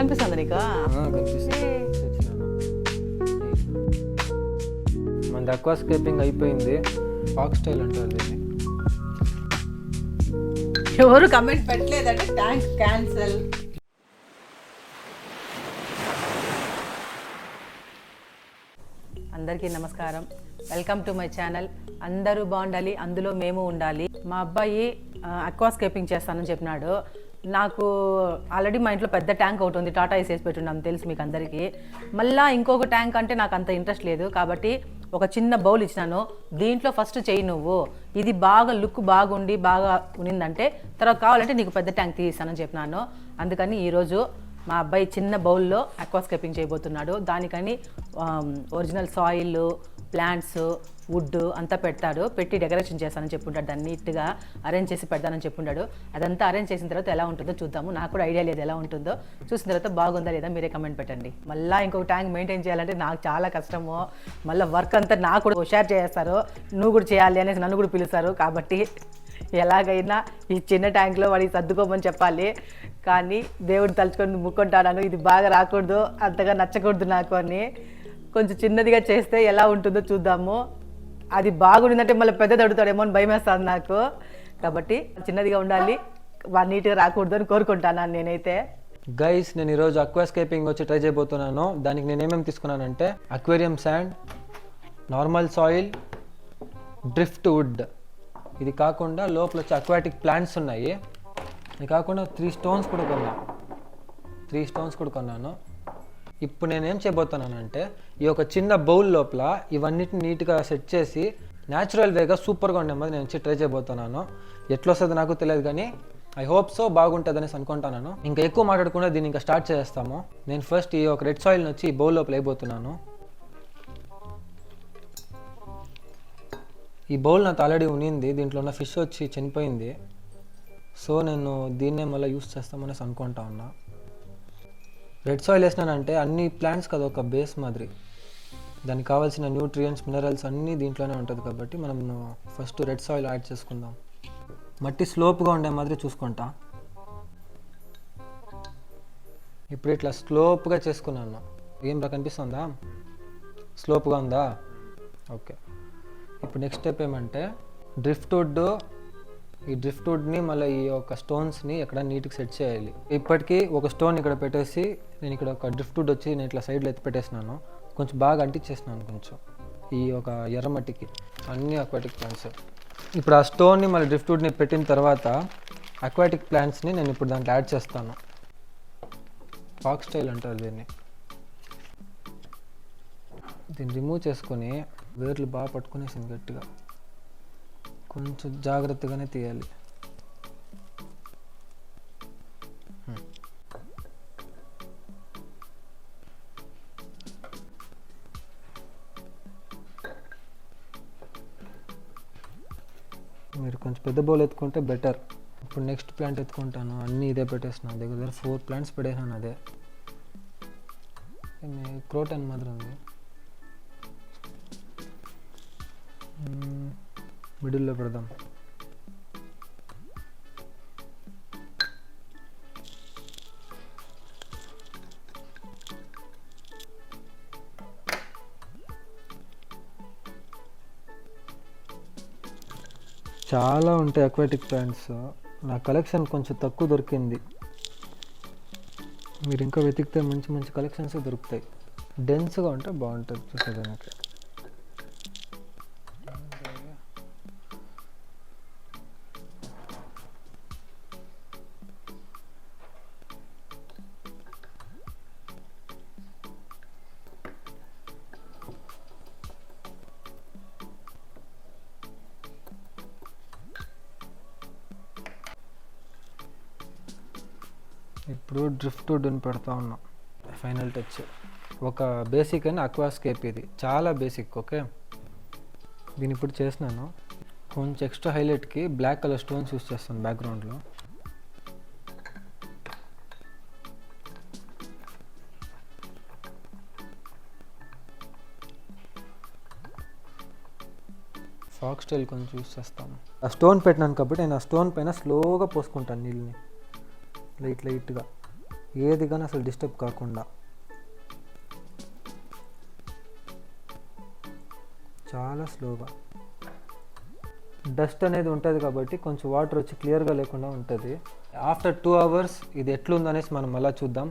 కనిపిస్తుంది నీకు? కనిపిస్తుంది. మనది అక్వాస్కేపింగ్ అయిపోయింది. ఫాక్స్ స్టైల్ అంటారు దీన్ని. ఎవరు కమెంట్ పెట్టలేదంటే ట్యాంక్ క్యాన్సల్. అందరికీ నమస్కారం, వెల్కమ్ టు మై ఛానల్. అందరూ బాగుండాలి, అందులో మేము ఉండాలి. మా అబ్బాయి అక్వాస్కేపింగ్ చేస్తానని చెప్పినాడు. నాకు ఆల్రెడీ మా ఇంట్లో పెద్ద ట్యాంక్ ఒకటి ఉంది, టాటా వేసి పెట్టున్నాం, తెలుసు మీకు అందరికీ. మళ్ళీ ఇంకొక ట్యాంక్ అంటే నాకు అంత ఇంట్రెస్ట్ లేదు, కాబట్టి ఒక చిన్న బౌల్ ఇచ్చినాను. దీంట్లో ఫస్ట్ చెయ్యి నువ్వు, ఇది బాగా లుక్ బాగుండి బాగా ఉన్నిందంటే తర్వాత కావాలంటే నీకు పెద్ద ట్యాంక్ తీస్తానని చెప్పినాను. అందుకని ఈరోజు మా అబ్బాయి చిన్న బౌల్లో అక్వాస్కేపింగ్ చేయబోతున్నాడు. దానికని ఒరిజినల్ సాయిల్, ప్లాంట్స్, వుడ్ అంతా పెట్టి డెకరేషన్ చేస్తానని చెప్పుంటాడు. దాన్ని నీట్గా అరేంజ్ చేసి పెడతానని చెప్పుంటాడు. అదంతా అరేంజ్ చేసిన తర్వాత ఎలా ఉంటుందో చూద్దాము. నాకు కూడా ఐడియా లేదు ఎలా ఉంటుందో. చూసిన తర్వాత బాగుందా లేదా మీరే కమెంట్ పెట్టండి. మళ్ళీ ఇంకొక ట్యాంక్ మెయింటైన్ చేయాలంటే నాకు చాలా కష్టము. మళ్ళీ వర్క్ అంతా నాకు కూడా షేర్ చేస్తారు, నువ్వు కూడా చేయాలి అనేసి నన్ను కూడా పిలుస్తారు. కాబట్టి ఎలాగైనా ఈ చిన్న ట్యాంక్లో వాడికి సర్దుకోమని చెప్పాలి. కానీ దేవుడు తలుచుకొని ముక్కుంటాను, ఇది బాగా రాకూడదు, అంతగా నచ్చకూడదు నాకు అని. కొంచెం చిన్నదిగా చేస్తే ఎలా ఉంటుందో చూద్దాము. అది బాగుండిందంటే మళ్ళీ పెద్దది అడుగుతాడేమో అని భయం వేస్తుంది నాకు. కాబట్టి చిన్నదిగా ఉండాలి, నీట్గా రాకూడదు అని కోరుకుంటాను నేనైతే. గైస్, నేను ఈరోజు అక్వాస్కేపింగ్ వచ్చి ట్రై చేయబోతున్నాను. దానికి నేను ఏమేమి తీసుకున్నానంటే aquarium sand, normal soil, driftwood. ఇది కాకుండా లోపల వచ్చి అక్వాటిక్ ప్లాంట్స్ ఉన్నాయి. ఇది కాకుండా 3 స్టోన్స్ కూడా కొన్నాను. ఇప్పుడు నేనేం చేయబోతున్నానంటే ఈ ఒక చిన్న బౌల్ లోపల ఇవన్నిటిని నీట్గా సెట్ చేసి న్యాచురల్ వేగా సూపర్గా ఉండే మరి నేను ట్రై చేయబోతున్నాను. ఎట్లా వస్తుందో నాకు తెలియదు, కానీ ఐ హోప్ సో బాగుంటుంది అనేసి అనుకుంటున్నాను. ఇంకా ఎక్కువ మాట్లాడకుండా దీన్ని ఇంకా స్టార్ట్ చేస్తాము. నేను ఫస్ట్ ఈ ఒక రెడ్ సాయిల్ని వచ్చి ఈ బౌల్ లోపల వేయబోతున్నాను. ఈ బౌల్ నాకు ఆల్రెడీ ఉన్నింది, దీంట్లో ఉన్న ఫిష్ వచ్చి చనిపోయింది. సో నేను దీన్నే మళ్ళీ యూస్ చేస్తామనేసి అనుకుంటా ఉన్నా. రెడ్ సాయిల్ వేసినానంటే అన్ని ప్లాంట్స్ కదా ఒక బేస్ మాదిరి, దానికి కావాల్సిన న్యూట్రియంట్స్, మినరల్స్ అన్నీ దీంట్లోనే ఉంటుంది. కాబట్టి మనం ఫస్ట్ రెడ్ సాయిల్ యాడ్ చేసుకుందాం. మట్టి స్లోప్గా ఉండే మాదిరి చూసుకుంటా. ఇప్పుడు ఇట్లా స్లోప్గా చేసుకున్నాను. ఏం రా కనిపిస్తుందా? స్లోప్గా ఉందా? ఓకే. ఇప్పుడు నెక్స్ట్ స్టెప్ ఏమంటే డ్రిఫ్ట్ వుడ్. ఈ డ్రిఫ్ట్ వుడ్ని మళ్ళీ ఈ యొక్క స్టోన్స్ని ఎక్కడ నీట్గా సెట్ చేయాలి. ఇప్పటికీ ఒక స్టోన్ ఇక్కడ పెట్టేసి నేను ఇక్కడ ఒక డ్రిఫ్ట్ వుడ్ వచ్చి నేను ఇట్లా సైడ్లో ఎత్తి పెట్టేసినాను. కొంచెం బాగా అంటించేసినాను కొంచెం ఈ ఒక ఎర్రమట్టికి, అన్ని అక్వాటిక్ ప్లాంట్స్. ఇప్పుడు ఆ స్టోన్ని మళ్ళీ డ్రిఫ్ట్ వుడ్ని పెట్టిన తర్వాత అక్వాటిక్ ప్లాంట్స్ని నేను ఇప్పుడు దాంట్లో యాడ్ చేస్తాను. ఫాక్స్ స్టైల్ అంటారు దీన్ని. దీన్ని రిమూవ్ చేసుకొని వేర్లు బాగా పట్టుకునేసింది గట్టిగా. కొంచెం జాగ్రత్తగానే తీయాలి. మీరు కొంచెం పెద్ద బౌల్ ఎత్తుకుంటే బెటర్. ఇప్పుడు నెక్స్ట్ ప్లాంట్ ఎత్తుకుంటాను. అన్నీ ఇదే పెట్టేస్తున్నాను. దగ్గర 4 ప్లాంట్స్ పెట్టేసాను. అదే క్రోటన్ మాదిరి ఉంది. మిడిల్లో పెడదాం. చాలా ఉంటాయి అక్వాటిక్ ప్లాంట్స్. నా కలెక్షన్ కొంచెం తక్కువ దొరికింది. మీరు ఇంకా వెతికితే మంచి మంచి కలెక్షన్స్ దొరుకుతాయి. డెన్స్గా ఉంటే బాగుంటుంది చూసేదానికి. ఇప్పుడు డ్రిఫ్ట్ వుడ్ని పెడతా ఉన్నాం. Final touch. ఒక బేసిక్ అని అక్వాస్కేప్. ఇది చాలా బేసిక్. ఓకే, దీన్ని ఇప్పుడు చేసినాను. కొంచెం ఎక్స్ట్రా హైలైట్కి బ్లాక్ కలర్ స్టోన్స్ యూస్ చేస్తాను బ్యాక్గ్రౌండ్లో. ఫాక్స్ స్టైల్ కొంచెం యూస్ చేస్తాము. ఆ స్టోన్ పెట్టినాను కాబట్టి నేను ఆ స్టోన్ పైన స్లోగా పోసుకుంటాను నీళ్ళని, లైట్గా. ఏది కానీ అసలు డిస్టర్బ్ కాకుండా చాలా స్లోగా. డస్ట్ అనేది ఉంటుంది కాబట్టి కొంచెం వాటర్ వచ్చి క్లియర్గా లేకుండా ఉంటుంది. ఆఫ్టర్ 2 hours ఇది ఎట్లుందనేసి మనం మళ్ళీ చూద్దాం.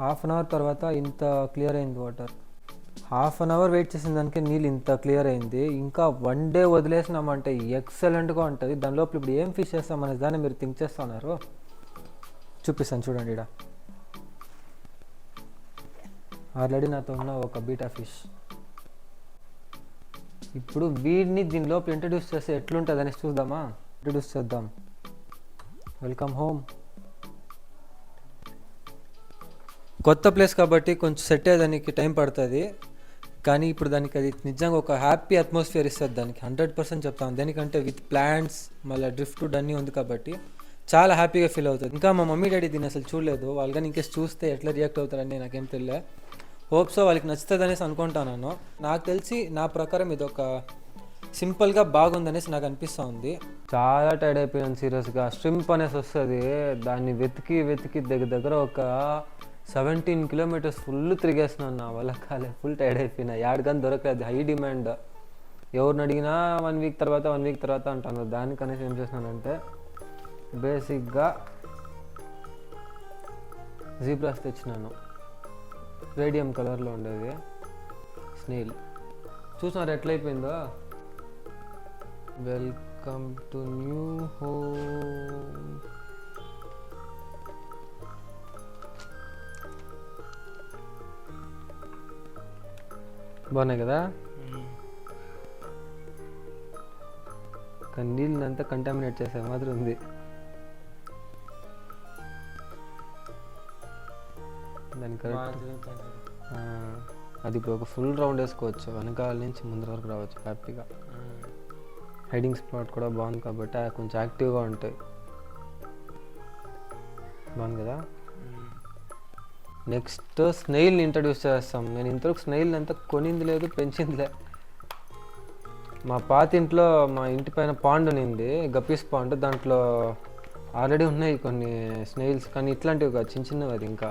హాఫ్ అన్ అవర్ తర్వాత ఇంత క్లియర్ అయింది water. Half an hour wait చేసిన దానికి నీళ్ళు ఇంత క్లియర్ అయింది. ఇంకా 1 day వదిలేసినామంటే ఎక్సలెంట్గా ఉంటుంది. దాని లోపల ఇప్పుడు ఏం ఫిష్ చేస్తాం అనే దాన్ని మీరు థింక్ చేస్తున్నారు. చూపిస్తాను చూడండి. ఇక్కడ ఆల్రెడీ నాతో ఉన్న ఒక బీటా ఫిష్. ఇప్పుడు వీడిని దీని లోపల ఇంట్రడ్యూస్ చేస్తే ఎట్లుంటుంది అనేసి చూద్దామా. ఇంట్రడ్యూస్ చేద్దాం. Welcome home. కొత్త ప్లేస్ కాబట్టి కొంచెం సెట్ అయ్యేదానికి టైం పడుతుంది, కానీ ఇప్పుడు దానికి అది నిజంగా ఒక హ్యాపీ అట్మాస్ఫియర్ ఇస్తుంది. దానికి 100% చెప్తాను. దేనికంటే విత్ ప్లాంట్స్ మళ్ళీ డ్రిఫ్ట్ వుడ్ అన్నీ ఉంది కాబట్టి చాలా హ్యాపీగా ఫీల్ అవుతుంది. ఇంకా మా మమ్మీ డాడీ దీన్ని అసలు చూడలేదు. వాళ్ళు కానీ ఇంకేసి చూస్తే ఎట్లా రియాక్ట్ అవుతారని నాకేం తెలియదు. హోప్స్ వాళ్ళకి నచ్చుతుంది అనేసి అనుకుంటాను. నాకు తెలిసి నా ప్రకారం ఇది ఒక సింపుల్గా బాగుందనేసి నాకు అనిపిస్తూ ఉంది. చాలా టైర్డ్ అయిపోయాను సీరియస్గా. స్ట్రింప్ అనేసి వస్తుంది, దాన్ని వెతికి వెతికి దగ్గర ఒక 17 kilometers ఫుల్ తిరిగేస్తున్నాను. నా వల్ల కాలే, ఫుల్ టైర్డ్ అయిపోయినా. యాడ్గాని దొరకలేదు. High demand. ఎవరిని అడిగినా 1 week తర్వాత అంటాను. దానికనేసి ఏం చేస్తున్నానంటే బేసిక్గా జీబ్రాస్ తెచ్చినాను. రేడియం కలర్లో ఉండేది స్నేల్. చూసినారు ఎట్లయిపోయిందో. Welcome to new home. బాగున్నాయి కదా. కానీ నీళ్ళంతా కంటామినేట్ చేసే మాత్రం ఉంది. దాని కరెక్ట్ అది ఇప్పుడు ఒక ఫుల్ రౌండ్ వేసుకోవచ్చు. వెనకాల నుంచి ముందర వరకు రావచ్చు హ్యాపీగా. హైడింగ్ స్పాట్ కూడా బాగుంది కాబట్టి కొంచెం యాక్టివ్గా ఉంటాయి. బాగుంది కదా. నెక్స్ట్ స్నేయిల్ని ఇంట్రడ్యూస్ చేస్తాం. నేను ఇంతవరకు స్నేయిల్ అంతా కొనింది లేదు, పెంచిందిలే. మా పాత ఇంట్లో మా ఇంటి పైన పాండ్ ఉన్నింది, గప్పీస్ పాండ్. దాంట్లో ఆల్రెడీ ఉన్నాయి కొన్ని స్నేయిల్స్, కానీ ఇట్లాంటివి కాదు, చిన్నవి. అది ఇంకా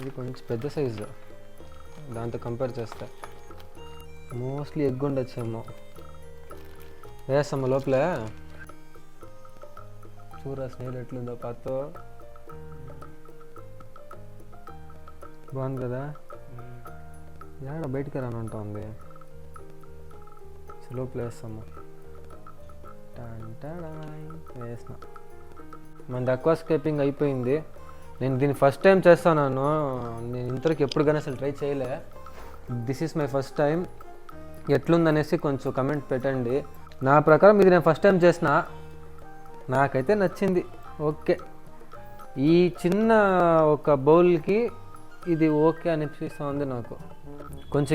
ఇది కొంచెం పెద్ద సైజు దాంతో కంపేర్ చేస్తే. మోస్ట్లీ ఎగ్ ఉండొచ్చేమో. వేస్తాము లోపలే. చూరా స్నేహిల్ ఎట్లుందో పాతో. బాగుంది కదా. ఏడ బయటికి రాని ఉంటుంది. లోపల వేస్తాము. వేసిన మన అక్వాస్కేపింగ్ అయిపోయింది. నేను దీన్ని ఫస్ట్ టైం చేస్తాను. నేను ఇంతవరకు ఎప్పుడు కానీ అసలు ట్రై చేయలే. This is my first time. ఎట్లుందనేసి కొంచెం కమెంట్ పెట్టండి. నా ప్రకారం ఇది నేను ఫస్ట్ టైం చేసిన, నాకైతే నచ్చింది. ఓకే, ఈ చిన్న ఒక బౌల్కి ఇది ఓకే అనిపిస్తూ ఉంది నాకు.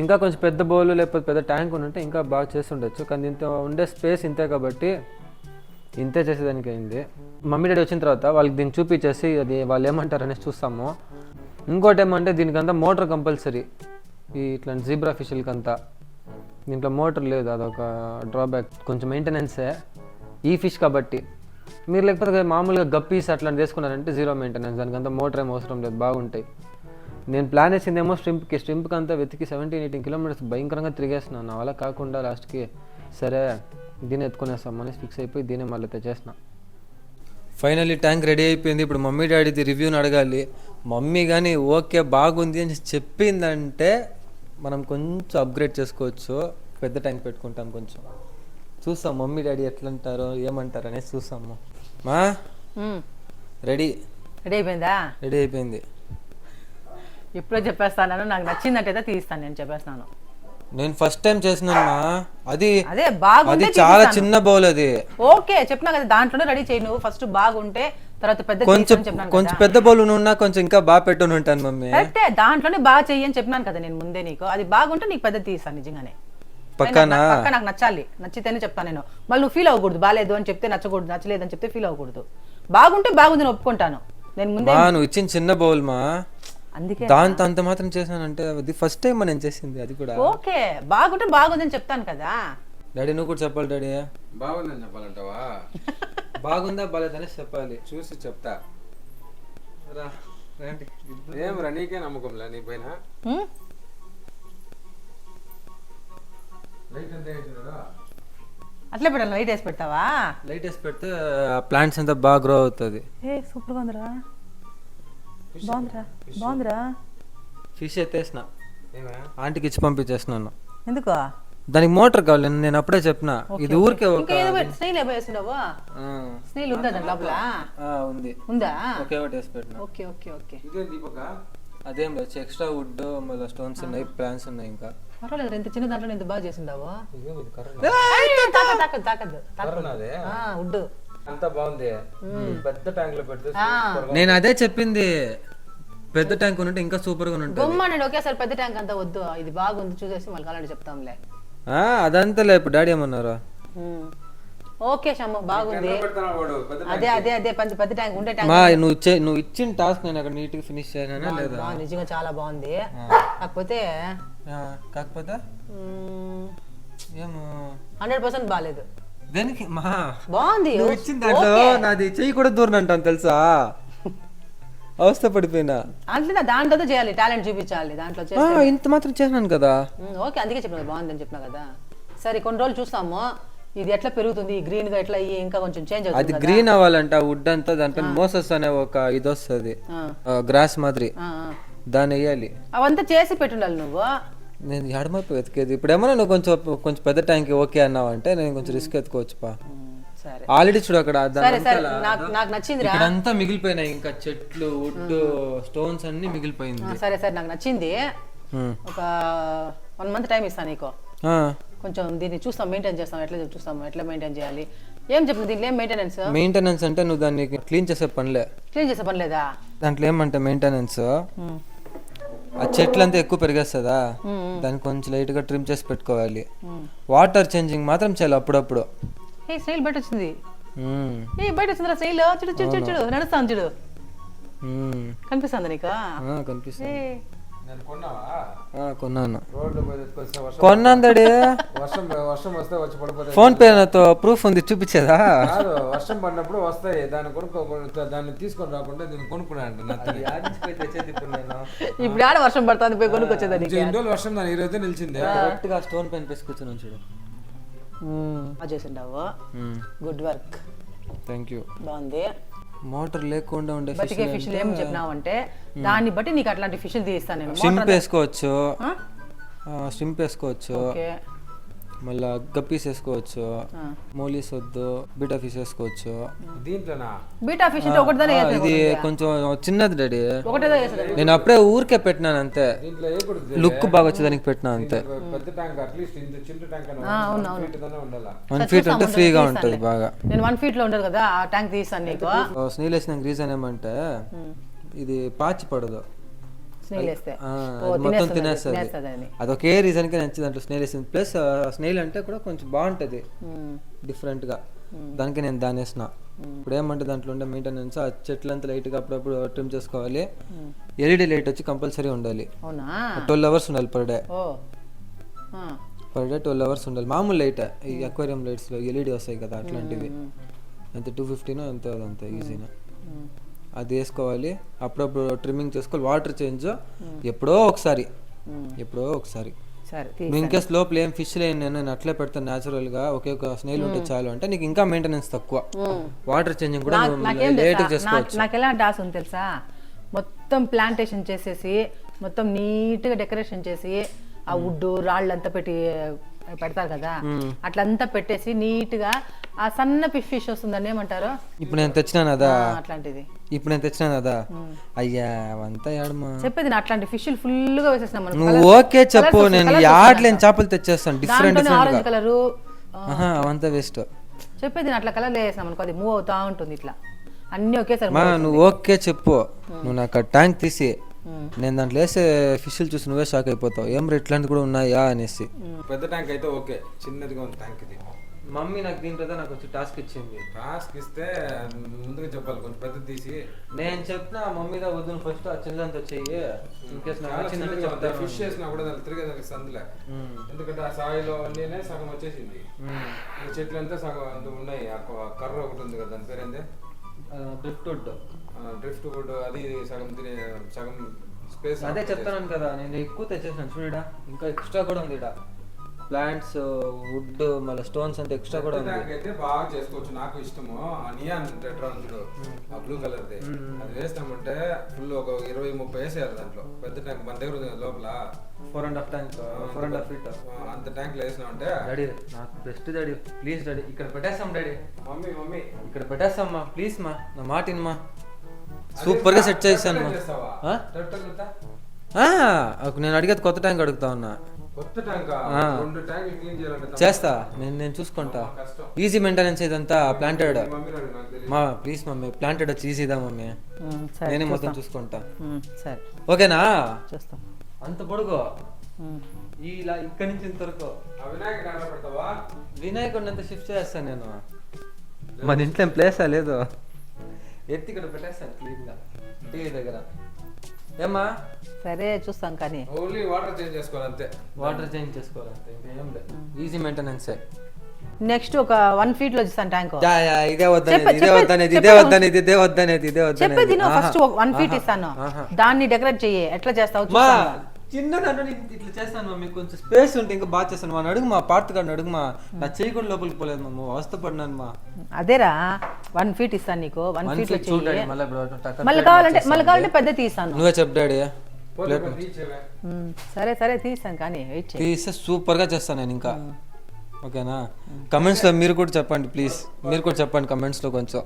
ఇంకా కొంచెం పెద్ద బౌల్ లేకపోతే పెద్ద ట్యాంక్ ఉంటే ఇంకా బాగా చేస్తుండొచ్చు, కానీ ఇంత ఉండే స్పేస్ ఇంతే కాబట్టి ఇంతే చేసేదానికి అయింది. మమ్మీ డాడీ వచ్చిన తర్వాత వాళ్ళకి దీన్ని చూపించేసి అది వాళ్ళు ఏమంటారు అనేసి చూస్తాము. ఇంకోటి ఏమంటే దీనికంతా మోటార్ కంపల్సరీ. ఈ ఇట్లాంటి జీబ్రా ఫిష్లకంతా దీంట్లో మోటార్ లేదు, అదొక డ్రాబ్యాక్. కొంచెం మెయింటెనెన్సే ఈ ఫిష్ కాబట్టి. మీరు లేకపోతే మామూలుగా గప్పీస్ అట్లాంటి తీసుకున్నారంటే జీరో మెయింటెనెన్స్, దానికంతా మోటార్ ఏం అవసరం లేదు, బాగుంటాయి. నేను ప్లాన్ వేసిందేమో స్ట్రింప్కి అంతా వెతికి 17-18 kilometers భయంకరంగా తిరిగేస్తున్నాను. నా వల్ల కాకుండా లాస్ట్కి సరే దీన్ని ఎత్తుకునేస్తాం అనేసి ఫిక్స్ అయిపోయి దీన్ని మళ్ళీ తెచ్చేసిన. ఫైనల్లీ ట్యాంక్ రెడీ అయిపోయింది. ఇప్పుడు మమ్మీ డాడీది రివ్యూని అడగాలి. మమ్మీ కానీ ఓకే బాగుంది అని చెప్పిందంటే మనం కొంచెం అప్గ్రేడ్ చేసుకోవచ్చు. పెద్ద ట్యాంక్ పెట్టుకుంటాం. కొంచెం చూస్తాం మమ్మీ డాడీ ఎట్లంటారో ఏమంటారు అనేసి చూస్తాము. మా రెడీ అయిపోయిందా? రెడీ అయిపోయింది. ఇప్పుడే చెప్పేస్తాను. నాకు నచ్చిందంటే తీస్తాను. నేను చెప్పేస్తాను. నేను ఫస్ట్ టైం చేసినాను. అది అదే బాగుంది. చాలా చిన్న బౌల్ అది. ఓకే చెప్పినా కదా, దాంట్లోనే రెడీ చేయి నువ్వు. ఫస్ట్ బాగుంటే తర్వాత పెద్ద కొంచెం పెద్ద బౌల్ ఉన్నా కొంచెం ఇంకా బాగా పెట్టుకుని ఉంటాను మమ్మీ. అయితే దాంట్లోనే బాగా చెయ్యి అని చెప్పినాను కదా నేను ముందే నీకు. అది బాగుంటే నీకు పెద్ద తీస్తాను నిజంగానే. పక్క నాకు నచ్చాలి. నచ్చితేనే చెప్తాను నేను. మళ్ళీ నువ్వు ఫీల్ అవ్వకూడదు. బాగాలేదు అని చెప్తే నచ్చకూడదు, నచ్చలేదు అని చెప్తే ఫీల్ అవ్వకూడదు. బాగుంటే బాగుంది నేను ఒప్పుకుంటాను. నేను ముందే నువ్వు ఇచ్చిన చిన్న బౌల్ మా, అందుకే దాంతో అంత మాత్రం చేశానంటే అది ఫస్ట్ టైం నేను చేసింది. అది కూడా ఓకే బాగుంటే బాగుంది అని చెప్తాను కదా. డాడీ నువ్వు కూడా చెప్పాలి. డాడీ బాగుందని చెప్పాలంటావా? బాగుందా బాగాలేదని చెప్పాలి. చూసి చెప్తా. ఏం రా నీకే నమ్మకంలే నీ పైన. హ్మ్? లైట్ ఎంత వేసినాడా? అట్లే పెట్టాలి, లైట్ వేసి పెడతావా? లైట్ వేసి పెడితే ప్లాంట్స్ అంతా బాగా గ్రో అవుతుంది. సూపర్గా ఉందిరా, బాగుందిరా. ఫిష్ ఎత్తేసిన, ఏమే? ఆంటీకి ఇచ్చి పంపించేసినాను. ఎందుకో దానికి మోటార్ కావాలి, నేను అప్పుడే చెప్పిన. ఇది ఊరికే ఒక స్నేల్ వేసినావు. స్నేల్ ఉందా దాని లోపల? ఉంది, ఉందా? ఒకే ఒకటి వేసి పెట్టిన. ఓకే ఓకే ఓకే, ఇదే దీపక. అదేం లేదు, ఎక్స్ట్రా వుడ్ మళ్ళీ స్టోన్స్ ఉన్నాయి, ప్లాంట్స్ ఉన్నాయి. ఇంకా పర్వాలేదు, ఇంత చిన్న దాంట్లో ఎంత బాగా చేసిండావు. కరోనాదే వుడ్ అంతా బాగుంది. పెద్ద ట్యాంక్ లో పెడితే నేను అదే చెప్పింది, పెద్ద ట్యాంక్ ఉంటే ఇంకా సూపర్ గా ఉంటుంది. గొమ్మ నేను ఒకేసారి పెద్ద ట్యాంక్ అంతా వద్దు, ఇది బాగుంది చూసేసి మళ్ళీ అలాంటి చెప్తాంలే. అదంతా ఇప్పుడు డాడీ ఏమన్నారు? ఓకే షమ్మ, బాగుంది. పెడతాడు వాడు పెద్ద అదే అదే అదే పెద్ద ట్యాంక్ ఉండే ట్యాంక్. మా నువ్వు ఇచ్చిన టాస్క్ నేను అక్కడ నీట్ గా ఫినిష్ చేయనా లేదా? నిజంగా చాలా బాగుంది. కాకపోతే కాకపోతే ఏమో 100% బాగాలేదు. దానికి మా బాగుంది, నువ్వు ఇచ్చిన దాంట్లో నాది చెయ్యి కూడా దూరం అంటాను తెలుసా, అవస్థ పడిపోయినా. అంటే దాంట్లో చేయాలి, టాలెంట్ చూపించాలి దాంట్లో. ఇంత మాత్రం చేసినాను కదా. ఓకే, అందుకే చెప్పిన బాగుందని చెప్పినా కదా. సరే కొన్ని రోజులు చూస్తాము ఇది ఎట్లా పెరుగుతుంది, గ్రీన్ గా ఎట్లా అయ్యి ఇంకా కొంచెం చేంజ్ అది అవుతుంది. గ్రీన్ అవ్వాలంట, వుడ్ అంతా దానిపైన మోసస్ అనే ఒక ఇది వస్తుంది, గ్రాస్ మాదిరి, దాన్ని వేయాలి. అవంతా చేసి పెట్టుండాలి నువ్వు. నేను ఎడమైపు వెతికేది. ఇప్పుడు ఏమన్నా నువ్వు కొంచెం పెద్ద ట్యాంక్ ఓకే అన్నావు అంటే నేను కొంచెం రిస్క్ ఎత్తుకోవచ్చు పా. సరే ఆల్రెడీ చూడు అక్కడ సరే సరే, నాకు నచ్చింది. ఇక్కడంతా మిగిలిపోయినాయి, ఇంకా చెట్లు వుడ్ స్టోన్స్ అన్ని మిగిలిపోయింది. సరే సరే, నాకు నచ్చింది. ఒక 1 month టైం ఇస్తాను నీకు. కొంచెం దీన్ని చూస్తాం, మెయింటైన్ చేస్తాం, ఎట్లా మెయింటైన్ చేయాలి. ఏం చెప్పు దీంట్లో ఏం మెయింటెనెన్స్ అంటే నువ్వు దాన్ని క్లీన్ చేసే పనిలే. క్లీన్ చేసే పని లేదా దాంట్లో ఏమంటే మెయింటెనెన్స్, ఆ చెట్లు అంతా ఎక్కువ పెరిగేస్తుందా, దాన్ని కొంచెం లైట్ గా ట్రిమ్ చేసి పెట్టుకోవాలి. వాటర్ చేంజింగ్ మాత్రం చేయాలి అప్పుడప్పుడు. స్నేల్ బయట వచ్చింది, బయట వచ్చిందిరా స్నేల్. చూడు చూడు చూడు చూడు, నడుస్తాను చూడు. కనిపిస్తుంది నీకు? కనిపిస్తుంది. నేను కొన్నావా? కొన్నాను, రోడ్డు పోయి ఎత్తుకొస్తే కొన్నాను డాడీ. వర్షం వస్తే వచ్చి పడిపోతాయి. ఫోన్ పే నాతో ప్రూఫ్ ఉంది, చూపించేదా? కాదు, వర్షం పడినప్పుడు వస్తాయి. దాన్ని తీసుకొని రాకుండా దీన్ని కొనుక్కున్నాను. ఇప్పుడు ఆడ వర్షం పడుతుంది, పోయి కొనుక్కొచ్చేదాన్ని. 2 రోజులు వర్షం దాని ఈ రోజే నిలిచింది. కరెక్ట్ గా స్టోన్ పెన్ పేసి కూర్చున్నాను చూడు. చేసిండావు, గుడ్ వర్క్. Thank you. బాగుంది. మోటార్ లేకుండా ఉండే బతికే ఫిష్లు ఏం చెప్పినావు అంటే దాన్ని బట్టి నీకు అట్లాంటి ఫిష్లు తీస్తాను నేను. షింప్ వేసుకోవచ్చు, షింప్ వేసుకోవచ్చు, మళ్ళా గప్పీస్ వేసుకోవచ్చు, మోలీస్ వద్దు, బీటా ఫిష్ వేసుకోవచ్చు. దీంట్లోనా? బీటా ఫిష్ అంటే ఒకటిదానే ఇది కొంచెం చిన్నది డాడీ, ఒకటేదా చేస్తా. నేను అప్పుడే ఊరికే పెట్టినాను అంతే, దీంట్లో వేయకూడదు. లుక్ బాగా వచ్చేదానికి పెట్టినా అంతే. పెద్ద ట్యాంక్ అట్లీస్ట్ ఇంత చిన్న ట్యాంక్ ఉండాలి. 1 feet అంటే ఫ్రీగా ఉంటుంది బాగా. నేను 1 feet లో ఉండదు కదా, ఆ ట్యాంక్ తీస్తాను నీకు. స్నేల్ వేసిన రీజన్ ఏమంటే ఇది పాచి పడదు, స్నేల్ వేస్తే మొత్తం తినేస్తుంది. అదొకే రీజన్ కి నచ్చింది దాంట్లో స్నేల్ వేసింది. ప్లస్ స్నేల్ అంటే కూడా కొంచెం బాగుంటది డిఫరెంట్ గా, దానికి నేను దాని వేసిన. ఇప్పుడు ఏమంటే దాంట్లో ఉండే మెయింటెనెన్స్, ఆ చెట్లంతా లైట్ గా అప్పుడప్పుడు ట్రిమ్ చేసుకోవాలి. ఎల్ఈడి లైట్ వచ్చి కంపల్సరీ ఉండాలి, 12 hours ఉండాలి per day. Per day 12 hours ఉండాలి. మామూలు లైట్, ఈ అక్వేరియం లైట్స్ లో ఎల్ఈడి వస్తాయి కదా అట్లాంటివి, ఎంత 250 ఎంత అదంతా ఈజీనా, అది వేసుకోవాలి. అప్పుడప్పుడు ట్రిమ్మింగ్ చేసుకోవాలి. వాటర్ చేంజ్ ఎప్పుడో ఒకసారి. ఇన్కేస్ లోపల ఏం ఫిష్ లేని నేను అట్లే పెడతాను న్యాచురల్ గా, ఒకే ఒక స్నేల్ ఉంటే చాలు అంటే నీకు ఇంకా మెయింటెనెన్స్ తక్కువ. వాటర్ చేంజింగ్ కూడా లేట్ చేసుకోవచ్చు. నాకు ఎలాంటి ఆశ ఉంది తెలుసా, మొత్తం ప్లాంటేషన్ చేసేసి మొత్తం నీట్ గా డెకరేషన్ చేసి ఆ వుడ్ రాళ్ళు అంతా పెడతారు కదా, అట్లంతా పెట్టేసి నీట్ గా ఆ సన్న ఫిష్ వస్తుందని ఏమంటారు. ఇప్పుడు నేను తెచ్చినాను అదా, అట్లాంటిది అయ్యా అవంతా ఏడమా చెప్పేది. అట్లాంటి ఫిష్ ఫుల్ గా వేసేసినాం. నువ్వు ఓకే చెప్పు, నేను యాడ్లేని చేపలు తెచ్చేస్తాను డిఫరెంట్ ఆరెంజ్ కలర్, అవంతా వేస్ట్. చెప్పేది అట్లా కలర్ వేసాం అనుకో, అది మూవ్ అవుతా ఉంటుంది ఇట్లా అన్ని ఒకేసారి. నువ్వు ఓకే చెప్పు, నువ్వు నాకు ట్యాంక్ తీసి నేను దాంట్లో వేసే ఫిష్లు చూసి నువ్వే షాక్ అయిపోతావు, ఏం ఇట్లాంటి కూడా ఉన్నాయా అనేసి. పెద్ద ట్యాంక్ అయితే ఓకే, చిన్నదిగా ఉంది ట్యాంక్ ఇది. మమ్మీ నాకు దీంట్లో నాకు వచ్చి టాస్క్ ఇచ్చింది. టాస్క్ ఇస్తే ముందుగా చెప్పాలి, కొంచెం పెద్ద తీసి. నేను చెప్పిన మమ్మీదా వద్దు ఫస్ట్ ఆ చిన్నదంతా చెయ్యి, ఫిష్ చేసినా కూడా దానికి తిరిగేదానికి సందులే. ఎందుకంటే ఆ సాయిలో అన్నీ సగం వచ్చేసింది, చెట్లు అంతా సగం అంత ఉన్నాయి. కర్ర ఒకటి ఉంది కదా, దాని పేరు ఏంది, డ్రిఫ్ట్ వుడ్. డ్రిఫ్ట్ వుడ్ అది సగం తినే సగం స్పేస్. అదే చెప్తాను కదా, నేను ఎక్కువ తెచ్చేసాను చూడడా, ఇంకా ఎక్స్ట్రా కూడా ఉంది ఇక్కడ. ప్లాంట్స్, వుడ్, మళ్ళీ స్టోన్స్ అంతా ఎక్స్ట్రా కూడా ఉంది. అయితే బాగా చేసుకోవచ్చు. నాకు ఇష్టము ఆ నియాన్ టెట్రాన్ చూడు, ఆ బ్లూ కలర్ ది, అది వేస్తామంటే ఫుల్ ఒక 20-30 వేసేయాలి దాంట్లో. పెద్ద ట్యాంక్ మన దగ్గర ఉంది లోపల 4.5 ట్యాంక్, 4.5 feet. అంత ట్యాంక్ లో వేసినామంటే డాడీ నాకు బెస్ట్ డాడీ, ప్లీజ్ డాడీ ఇక్కడ పెట్టేస్తాం డాడీ, మమ్మీ ఇక్కడ పెట్టేస్తామ్మా ప్లీజ్ మా, నా మాట ఇన్మా. సూపర్ గా సెట్ చేశాను మా. నేను అడిగేది కొత్త ట్యాంక్ అడుగుతా ఉన్నా. కొత్త ట్యాంక్ 2 ట్యాంకులు క్లీన్ చేయాలంటే చేస్తా, నేను చూసుకుంటా. ఈజీ మెయింటెనెన్స్ ఇదంతా ప్లాంటెడ్ మా, ప్లీజ్ మమ్మీ ప్లాంటెడ్ వచ్చి ఈజీదా మమ్మీ, నేనే మొత్తం చూసుకుంటా. సరే ఓకేనా? చూస్తాం. అంత పొడుగు ఇలా ఇక్కడి నుంచి ఇంతవరకు వినాయకుడిని అంతా షిఫ్ట్ చేస్తాను నేను. మన ఇంట్లో ఏం ప్లేసా లేదు, ఎత్తి ఇక్కడ పెట్టేస్తాను క్లీన్ గా టీవీ దగ్గర. ఏమ్మా? సరే చూస్తాం. కానీ ఓన్లీ వాటర్ చేంజ్ చేసుకోవాలి అంతే. వాటర్ చేంజ్ చేసుకోవాలంటే ఇంకేం లేదు, ఈజీ మెయింటెనెన్సే. నెక్స్ట్ ఒక 1 feet లో చూస్తాను ట్యాంక్. ఇదే వద్దనేది చెప్పేది నువ్వు ఫస్ట్ 1 feet ఇస్తాను, దాన్ని డెకరేట్ చెయ్యి. ఎట్లా చేస్తావు చూస్తాను. చిన్న నన్ను ఇట్లా చేస్తాను మమ్మీ, కొంచెం స్పేస్ ఉంటే ఇంకా బాగా చేస్తాను మా. అడుగు మా పార్ట్ గారిని అడుగు మా, నా చెయ్యి కూడా లోపలికి పోలేదు మమ్మ, అవస్థపడినాను మా. అదేరా 1 feet ఇస్తాను నీకు, 1 feet లో చెయ్యి. చూడండి మళ్ళీ కావాలంటే పెద్ద తీస్తాను. నువ్వే చెప్పు డాడీ. సరే సరే తీస్తాను, కానీ వెయిట్ చేయి. తీస్తే సూపర్ గా చేస్తాను నేను ఇంకా. ఓకేనా? కమెంట్స్ లో మీరు కూడా చెప్పండి ప్లీజ్, మీరు కూడా చెప్పండి కమెంట్స్ లో కొంచెం.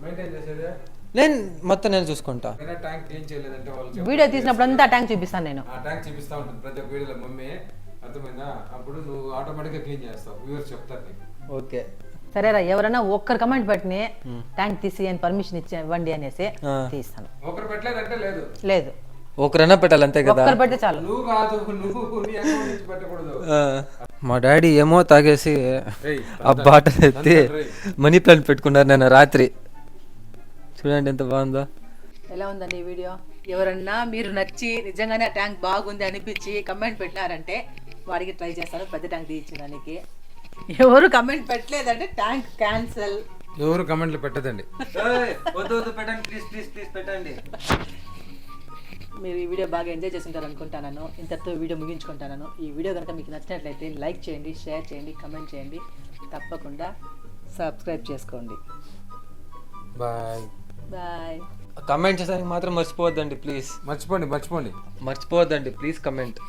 మెయింటైన్ చేసేదే నేను మొత్తం నేను చూసుకుంటా. ట్యాంక్ క్లీన్ చేయలేదంటే వాళ్ళు వీడియో తీసినప్పుడు అంతా ట్యాంక్ చూపిస్తాను నేను. ఆ ట్యాంక్ చూపిస్తా ఉంటుంది ప్రతి ఒక్క వీడియోలో మమ్మీ, అర్థమైందా? అప్పుడు నువ్వు ఆటోమేటిక్ గా క్లీన్ చేస్తావు, వ్యూవర్స్ చెప్తారు నీకు. ఓకే సరేరా, ఎవరైనా ఒక్కరు కమెంట్ పెట్టిని ట్యాంక్ తీసి అని పర్మిషన్ ఇవ్వండి అనేసి తీస్తాను. ఒకరు పెట్టలేదంటే లేదు లేదు, ఒకరైనా పెట్టాలి అంతే కదా. ఒక్కరు పెడితే చాలు. నువ్వు కాదు, నువ్వు నీ అకౌంట్ నుంచి పెట్టకూడదు. మా డాడీ ఏమో తాగేసి ఆ బాటలు ఎత్తి మనీ ప్లాంట్ పెట్టుకున్నారు నేను రాత్రి. చూడండి ఎంత బాగుందో. ఎలా ఉందండి ఈ వీడియో? ఎవరన్నా మీరు నచ్చి నిజంగానే ఆ ట్యాంక్ బాగుంది అనిపించి కమెంట్ పెట్టినారంటే వాడికి ట్రై చేస్తాను పెద్ద ట్యాంక్ తీయించడానికి. ఎవరు కమెంట్ పెట్టలేదంటే ట్యాంక్ క్యాన్సల్. ఎవరు కమెంట్లు పెట్టదండి. పెట్టండి ప్లీజ్ ప్లీజ్ ప్లీజ్ పెట్టండి. మీరు ఈ వీడియో బాగా ఎంజాయ్ చేస్తుంటారు అనుకుంటాను. ఇంతతో వీడియో ముగించుకుంటాను. ఈ వీడియో కనుక మీకు నచ్చినట్లయితే లైక్ చేయండి, షేర్ చేయండి, కమెంట్ చేయండి, తప్పకుండా సబ్స్క్రైబ్ చేసుకోండి. Bye bye. కమెంట్ చేసానికి మాత్రం మర్చిపోవద్దండి ప్లీజ్. మర్చిపోండి మర్చిపోవద్దండి ప్లీజ్ కమెంట్.